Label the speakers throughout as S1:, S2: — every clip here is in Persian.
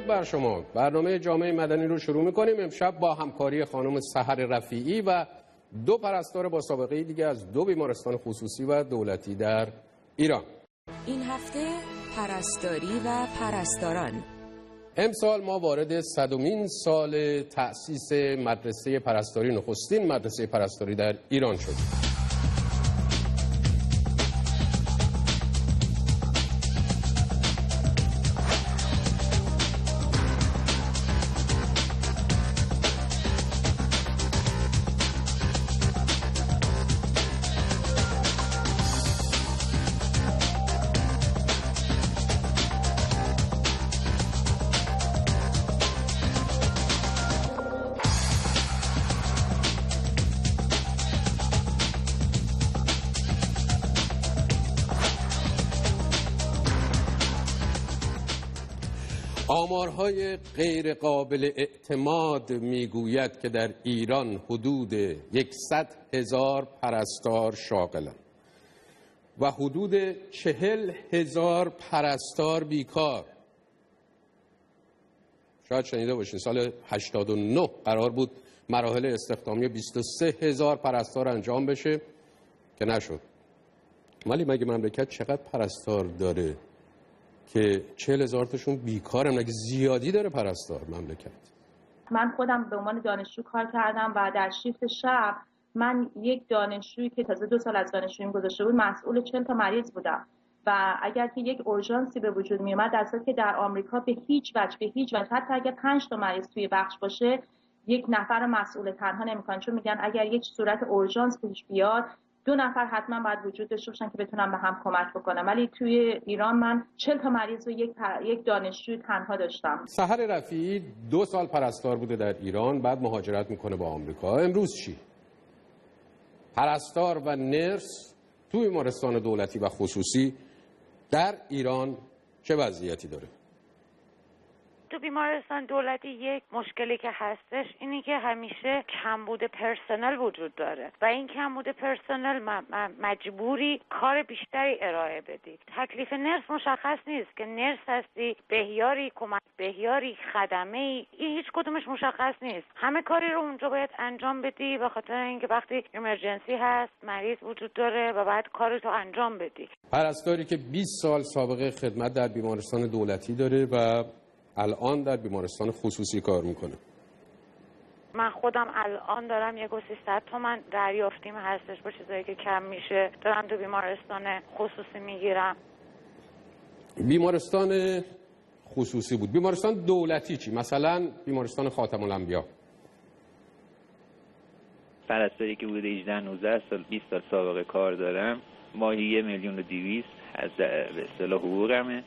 S1: بر شما. برنامه جامعه مدنی رو شروع می‌کنیم. امشب با همکاری خانم سحر رفیعی و دو پرستار با سابقه دیگه از دو بیمارستان خصوصی و دولتی در ایران.
S2: این هفته پرستاری و پرستاران.
S1: امسال ما وارد 100مین سال تأسیس مدرسه پرستاری، نخستین مدرسه پرستاری در ایران شدیم. آمارهای غیر قابل اعتماد میگوید که در ایران حدود 100,000 پرستار شاغلند و حدود 40,000 پرستار بیکار. شاید شنیده باشین سال 89 قرار بود مراحل استخدامی 23,000 پرستار انجام بشه که نشد. ولی مگه مملکت چقدر پرستار داره که 40,000 تاشون بیکارن؟ مگه زیادی داره پرستار مملکت؟
S3: من خودم به عنوان دانشجو کار کردم و در شیفت شب من یک دانشجویی که تازه 2 سال از دانشجوییم گذشته بود مسئول 40 تا مریض بودم و اگر که یک اورژانسی به وجود می اومد، در صورتی که در آمریکا به هیچ وجه حتی اگر 5 تا مریض توی بخش باشه یک نفر مسئول تنها نمیکنن، چون میگن اگر یک صورت اورژانس پیش بیاد 2 نفر حتما باید وجود داشته باشن که بتونن به هم کمک بکنن. ولی توی ایران من 40 تا مریض و یک دانشجو تنها داشتم.
S1: سحر رفیعی 2 سال پرستار بوده در ایران، بعد مهاجرت میکنه به آمریکا. امروز چی؟ پرستار و نرس توی بیمارستان دولتی و خصوصی در ایران چه وضعیتی داره؟
S4: تو بیمارستان دولتی یک مشکلی که هستش اینی که همیشه کمبود پرسنل وجود داره و این کمبود پرسنل مجبوری کار بیشتری ارائه بدی. تکلیف نرس مشخص نیست که نرس هستی، بهیاری، کمک بهیاری، خدمه‌ای، این هیچ کدومش مشخص نیست. همه کاری رو اونجا باید انجام بدی به خاطر اینکه وقتی ایمرجنسی هست مریض وجود داره و باید کارتو انجام بدی.
S1: پرستاری که 20 سال سابقه خدمت در بیمارستان دولتی داره و الان در بیمارستان خصوصی کار میکنه.
S4: من خودم الان دارم 1,300 تومن دریافتیم هستش با چیزایی که کم میشه دارم تو بیمارستان خصوصی میگیرم.
S1: بیمارستان خصوصی بود. بیمارستان دولتی چی؟ مثلا بیمارستان خاتم الانبیا.
S5: پرستاری که بوده 18-19 سال 20 سال سابقه کار دارم، ماهی 1,200,000 از به اصطلاح حقوقمه.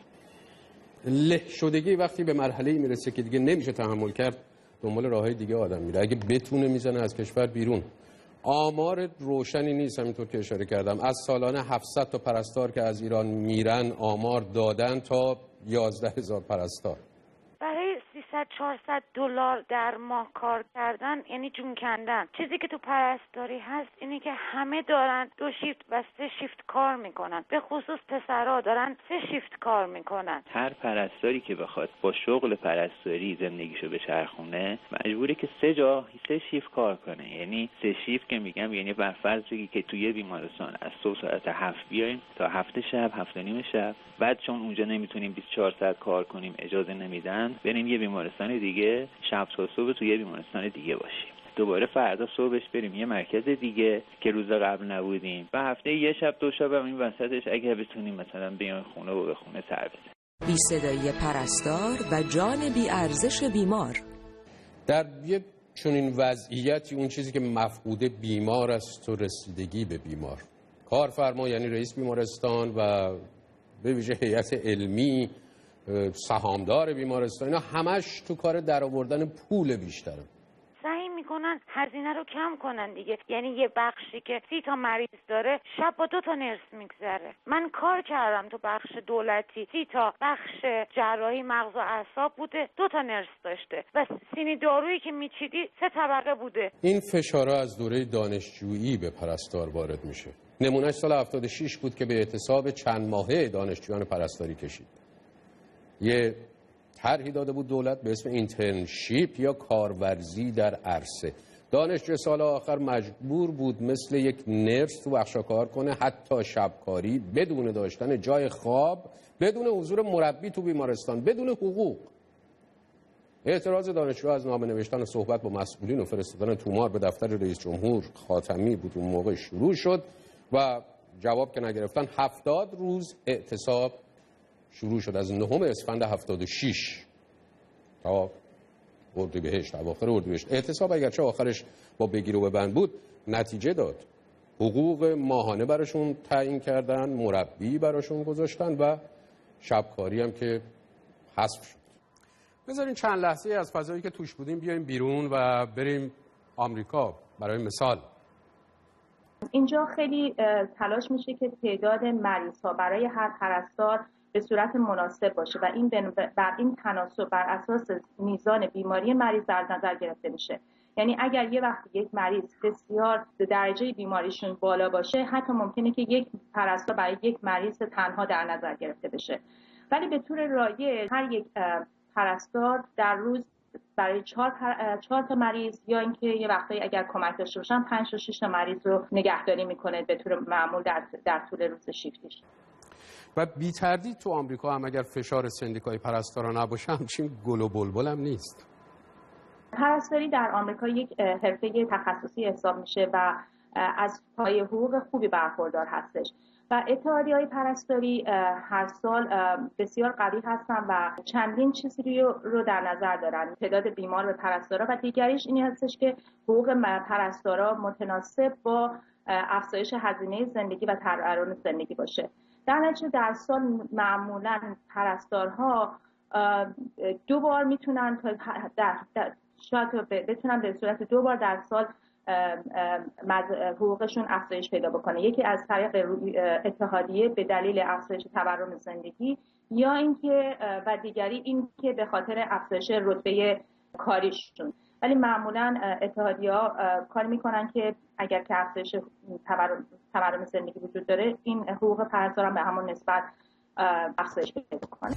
S1: له شدگی وقتی به مرحله‌ای میرسه که دیگه نمیشه تحمل کرد، دنبال راههای دیگه آدم میره. اگه بتونه میزنه از کشور بیرون. آمار روشنی نیست، همینطور که اشاره کردم. از سالانه 700 تا پرستار که از ایران میرن آمار دادن تا 11,000 پرستار.
S4: برای 300-400 دلار در ماه کار کردن یعنی جون کندن. چیزی که تو پرستاری هست اینه که همه دارن 2 شیفت و 3 شیفت کار میکنن، به خصوص پسرها دارن 3 شیفت کار میکنن.
S5: هر پرستاری که بخواد با شغل پرستاری زندگیشو بچرخونه مجبوره که 3 شیفت کار کنه. یعنی 3 شیفت که میگم یعنی بر فرض بگی که توی بیمارستان از صبح ساعت 7 بیایم تا 7 شب 7:30 شب، بعد چون اونجا نمیتونیم 24 ساعت کار کنیم اجازه نمیدن بریم یه بیمارستان دیگه، شب تا صبح توی یه بیمارستان دیگه باشیم، دوباره فردا صبحش بریم یه مرکز دیگه که روز قبل نبودیم و هفته یه شب 2 شب هم این وسطش اگه بتونیم مثلا بیایم خونه و به خونه سر بزنیم.
S2: بی صدای پرستار و جان بی ارزش بیمار.
S1: در یه چنین وضعیتی اون چیزی که مفقود بیمار است و رسیدگی به بیمار. کارفرما یعنی رئیس بیمارستان و به ویژه هیئت علمی، سهامدار بیمارستان، اینا همش تو کار درآوردن پول بیشتره.
S4: سعی میکنن هزینه رو کم کنن دیگه. یعنی یه بخشی که 30 تا مریض داره شب با 2 تا نرس میگذره. من کار کردم تو بخش دولتی 30 تا بخش جراحی مغز و اعصاب بوده 2 تا نرس داشته و سینی دارویی که میچیدی 3 طبقه بوده.
S1: این فشارها از دوره دانشجویی به پرستار وارد میشه. نمونهش سال 76 بود که به اعتصاب چند ماهه دانشجویان پرستاری کشید. یه طرحی داده بود دولت به اسم اینترنشیپ یا کارورزی در عرصه. دانشجو سال آخر مجبور بود مثل یک نرس تو بخشا کار کنه، حتی شبکاری، بدون داشتن جای خواب، بدون حضور مربی تو بیمارستان، بدون حقوق. اعتراض دانشجو از نامه نوشتن و صحبت با مسئولین و فرستادن تومار به دفتر رئیس جمهور خاتمی بود اون موقع شروع شد و جواب که نگرفتن 70 روز اعتصاب شروع شد از 9 اسفند 76 تا اردیبهشت، اواخر اردیبهشت. اعتصاب اگرچه آخرش با بگیر و ببند بود نتیجه داد. حقوق ماهانه براشون تعیین کردن، مربی براشون گذاشتن و شبکاری هم که حذف شد. بذارین چند لحظه از فضایی که توش بودیم بیایم بیرون و بریم آمریکا. برای مثال
S3: اینجا خیلی تلاش میشه که تعداد مریض‌ها برای هر پرستار به صورت مناسب باشه و این بر این تناسب بر اساس میزان بیماری مریض در نظر گرفته میشه. یعنی اگر یه وقت یک مریض بسیار درجه بیماریشون بالا باشه، حتی ممکنه که یک پرستار برای یک مریض تنها در نظر گرفته بشه. ولی به طور رایج هر یک پرستار در روز برای 4 تا مریض یا اینکه یه وقتایی اگر کمک داشته باشن 5 تا 6 تا مریض رو نگهداری میکنه به طور معمول در طول روز شیفتیش.
S1: و بی تردید تو آمریکا هم اگر فشار سندیکای پرستارا نباشه همچین گل و بلبل هم نیست.
S3: پرستاری در آمریکا یک حرفه تخصصی حساب میشه و از پایه حقوق خوبی برخوردار هستش و اتحادیه‌های پرستاری هر سال بسیار قوی هستن و چندین چیزی رو در نظر دارن. تعداد بیمار به پرستارا و دیگریش اینی هستش که حقوق پرستارا متناسب با افزایش هزینه زندگی و تورم زندگی باشه. در نتیجه در سال معمولاً پرستارها 2 بار میتونن شاید بتونن به صورت 2 بار در سال حقوقشون افزایش پیدا بکنه. یکی از طریق اتحادیه به دلیل افزایش تورم زندگی یا اینکه و دیگری این که به خاطر افزایش رتبه کاریشون. ولی معمولا اتحادیه‌ها کار میکنن که اگر که افزایش تورم زندگی وجود داره این حقوق پرستار هم به همون نسبت افزایش پیدا کنه.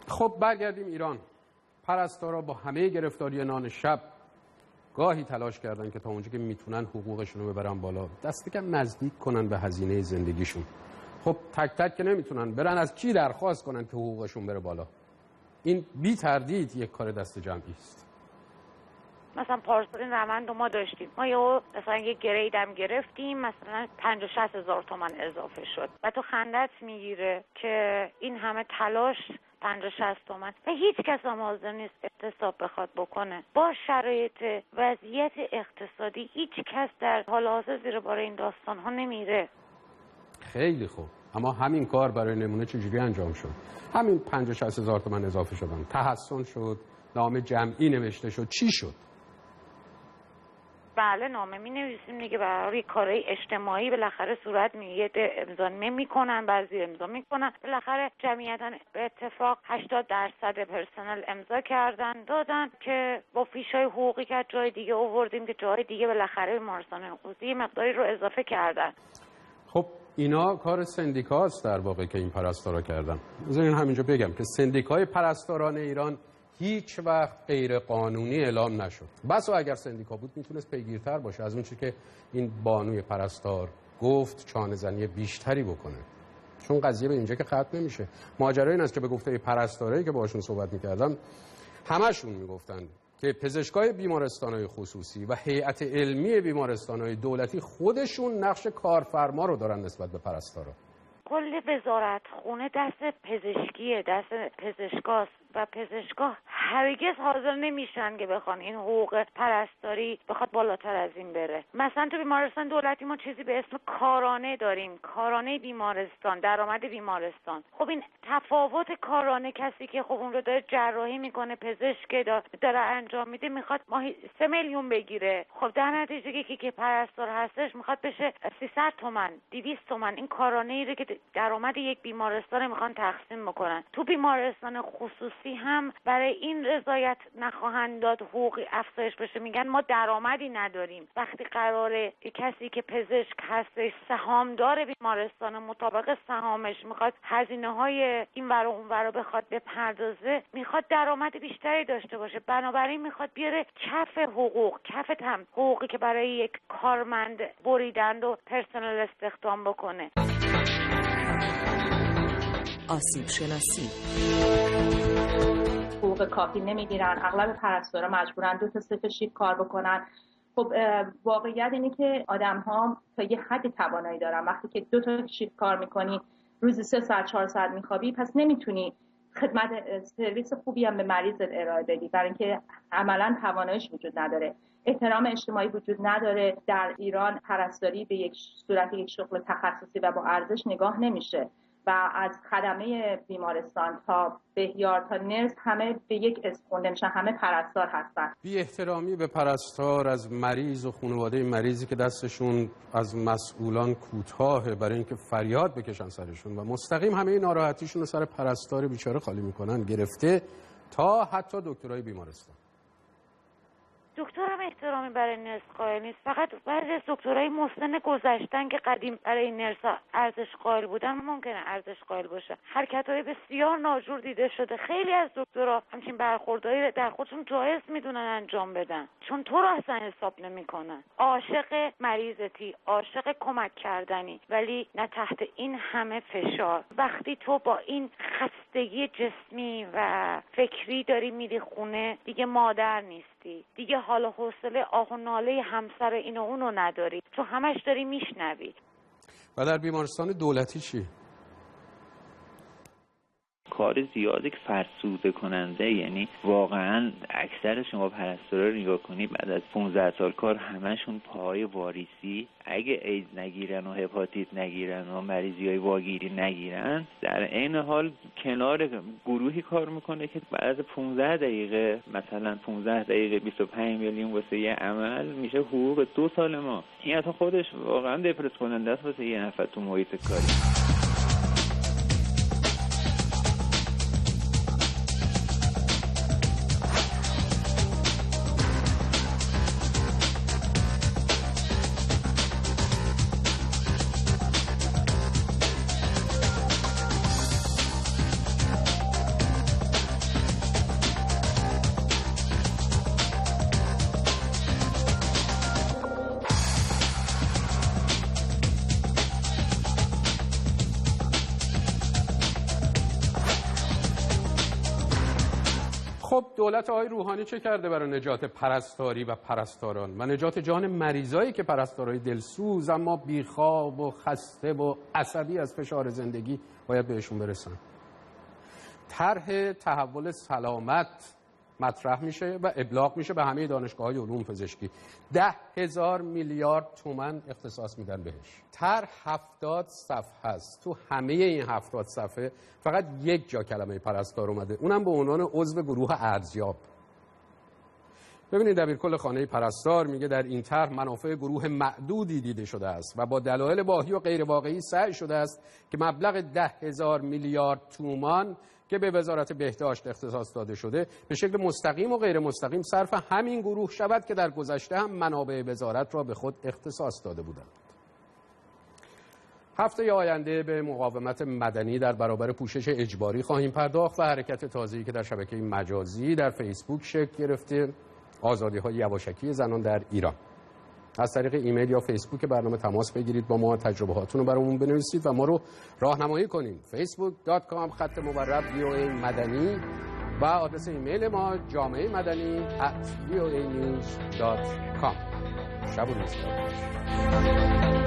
S1: خب برگردیم ایران. پرستارا با همه گرفتاری نان شب گاهی تلاش کردن که تا اونجا که میتونن حقوقشون رو ببرن بالا، دست کم نزدیک کنن به هزینه زندگیشون. خب تک تک که نمیتونن برن، از کی درخواست کنن که حقوقشون بره بالا؟ این بی تردید یک کار دست جمعی است.
S4: مثلا پارسال روند ما داشتیم، ما مثلا یه گریدم گرفتیم، مثلا 50-60 هزار تومان اضافه شد و تو خندت میگیره که این همه تلاش 50-60 تومان و هیچ کس هم حاضر نیست اعتصاب بخواد بکنه. با شرایط وضعیت اقتصادی هیچ کس در حال حاضر زیر بار این داستان ها نمیره.
S1: خیلی خوب، اما همین کار برای نمونه چجوری انجام شد؟ همین 50-60 هزار تومان اضافه شدن، تحسن شد، نامه جمعی نوشته شد، چی شد؟
S4: بله نامه می نویسیم دیگه، برای کارهای اجتماعی بالاخره صورت میگه امضا نمیکنن، بعضی امضا میکنن، بالاخره جمعیتا به اتفاق 80% پرسنل امضا کردن دادن که با فیشای حقوقی که جای دیگه آوردیم که جای دیگه بالاخره بیمارستان حقوقی مقداری رو اضافه کردن.
S1: خب اینا کار سندیکاست در واقع که این پرستارا کردن. بذارین همینجا بگم که سندیکای پرستاران ایران هیچ وقت غیر قانونی اعلام نشد. بس و اگر سندیکا بود میتونست پیگیرتر باشه از اون چیزی که این بانوی پرستار گفت، چانه زنی بیشتری بکنه. چون قضیه به اینجا که ختم نمیشه. ماجرا این است که به گفته پرستارایی که باشون صحبت میکردم همشون میگفتن که پزشکای بیمارستان‌های خصوصی و هیئت علمی بیمارستان‌های دولتی خودشون نقش کارفرما رو دارن نسبت به پرستارا.
S4: کل وزارت خونه دست پزشکیه، دست پزشکاست و پزشکا هرگز حاضر نمیشن که بخوان این حقوق پرستاری بخواد بالاتر از این بره. مثلا تو بیمارستان دولتی ما چیزی به اسم کارانه داریم، کارانه بیمارستان، درآمد بیمارستان. خب این تفاوت کارانه، کسی که خب اون رو داره جراحی میکنه، پزشک داره انجام میده، میخواد ماهی 3 میلیون بگیره. خب در نتیجه که پرستار هستش میخواد بشه 300 تومن 200 تومن. این کارانه ای که درآمد یک بیمارستان میخوان تقسیم بکنن. تو بیمارستان خصوصی هم برای این رضایت نخواهند داد حقوقی افزایش بشه، میگن ما درآمدی نداریم. وقتی قراره کسی که پزشک هستش سهامدار بیمارستان مطابق سهامش میخواد هزینه‌های این ور و اون ور بخواد بپردازه، میخواد درآمد بیشتری داشته باشه. بنابراین میخواد بیاره کف حقوق، کف حقوقی که برای یک کارمند بریدند و پرسنل استخدام بکنه.
S2: آسیب شناسی.
S3: حقوق کافی نمیگیرن، اغلب پرستارا مجبورن 2 تا 3 تا شیفت کار بکنن. خب واقعیت اینه که آدم‌ها تا یه حدی توانایی دارن. وقتی که 2 تا شیفت کار میکنی، روزی 3 ساعت 4 ساعت میخوابی، پس نمیتونی خدمت سرویس خوبی هم به مریضت ارائه بدی، برای اینکه عملاً تواناییش وجود نداره. احترام اجتماعی وجود نداره. در ایران پرستاری به یک صورت یک شغل تخصصی و با ارزش نگاه نمیشه و از خدمه بیمارستان تا بهیار تا نرس همه به یک اسم خونده میشن، همه پرستار هستن.
S1: بی احترامی به پرستار از مریض و خانواده مریضی که دستشون از مسئولان کوتاهه برای اینکه فریاد بکشن سرشون و مستقیم همه ناراحتیشون رو سر پرستار بیچاره خالی میکنن، گرفته تا حتی دکترای بیمارستان.
S4: دکتر هم احترامی برای نرس قائل نیست. فقط بعضی از دکترای مسن گذشتن که قدیم برای نرس‌ها ارزش قائل بودن ممکنه ارزش قائل باشه. حرکت‌های بسیار ناجور دیده شده. خیلی از دکترها همچین برخوردایی در خودشون جایز میدونن انجام بدن، چون تو رو اصلا حساب نمی‌کنن. عاشق مریضتی، عاشق کمک کردنی، ولی نه تحت این همه فشار. وقتی تو با این خستگی جسمی و فکری داری میری خونه، دیگه مادر نیستی، دیگه حال و حوصله آه و ناله همسر این و اونو نداری، تو همش داری میشنوی.
S1: و در بیمارستان دولتی چی؟
S5: کار زیادی که فرسوده کننده، یعنی واقعا اکثر شما پرستارا رو نگاه کنی بعد از 15 سال کار همشون پاهای واریسی، اگه ایدز نگیرن و هپاتیت نگیرن و مریضی‌های واگیری نگیرن، در عین حال کنار گروهی کار میکنه که بعد از 15 دقیقه مثلا 15 دقیقه 25 میلیون واسه یه عمل میشه حقوق 2 سال ما. این حتی خودش واقعا دپرس کننده است واسه یه نفر تو محیط کاری.
S1: خب دولت آقای روحانی چه کرده برای نجات پرستاری و پرستاران و نجات جان مریضایی که پرستارای دلسوز اما بیخواب و خسته و عصبی از فشار زندگی باید بهشون برسن؟ طرح تحول سلامت مطرح میشه و ابلاغ میشه به همه دانشگاه‌های علوم پزشکی. 10,000 میلیارد تومان اختصاص میدن بهش. طرح 70 صفحه است. تو همه این 70 صفحه فقط یک جا کلمه پرستار اومده، اونم به عنوان عضو گروه ارزیاب. ببینید دبیرکل خانه پرستار میگه در این طرح منافع گروه معدودی دیده شده است و با دلایل واهی و غیر واقعی سعی شده است که مبلغ 10,000 میلیارد تومان که به وزارت بهداشت اختصاص داده شده به شکل مستقیم و غیر مستقیم صرف همین گروه شود که در گذشته هم منابع وزارت را به خود اختصاص داده بودند. هفته آینده به مقاومت مدنی در برابر پوشش اجباری خواهیم پرداخت و حرکت تازه‌ای که در شبکه مجازی در فیسبوک شکل گرفته، آزادی‌های یواشکی زنان در ایران. از طریق ایمیل یا فیسبوک برنامه تماس بگیرید با ما، تجربه هاتون رو برامون بنویسید و ما رو راهنمایی کنید. facebook.com/VOA مدنی و آدرس ایمیل ما جامعه مدنی@voanews.com. شب و روز بخیر.